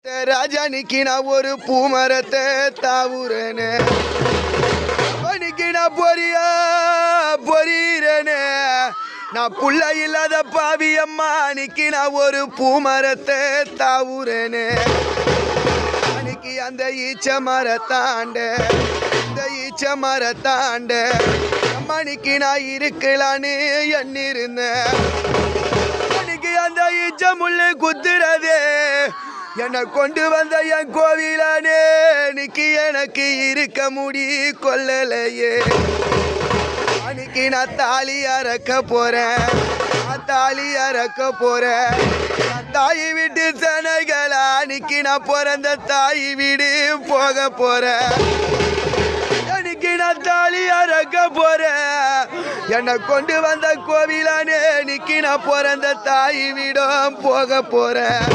ராஜானிக்கு நான் ஒரு பூமரத்தை தாவுறேனே, நான் பொறியிறேனே. நான் புள்ள இல்லாத பாவி அம்மா அன்னைக்கு நான் ஒரு பூமரத்தை தாவுறேனே. அன்னைக்கு அந்த ஈச்ச மரத்தாண்ட அம்மானிக்கு நான் இருக்கலான்னு எண்ணிருந்தேன். அன்னைக்கு அந்த ஈச்ச முள்ளு குத்துறதே என்னை கொண்டு வந்த என் கோவிலானே. இன்னைக்கு எனக்கு இருக்க முடி கொள்ளலையே. அன்னைக்கு நான் தாலி அறக்க போறேன், நான் தாய் வீட்டு சனைகளா. அன்னைக்கு நான் பிறந்த தாய் வீடு போக போறேன். அன்னைக்கு நான் தாலி அறக்க போறேன், என்னை கொண்டு வந்த கோவிலானே. இன்னைக்கு நான் பிறந்த தாய் வீடும் போக போறேன்.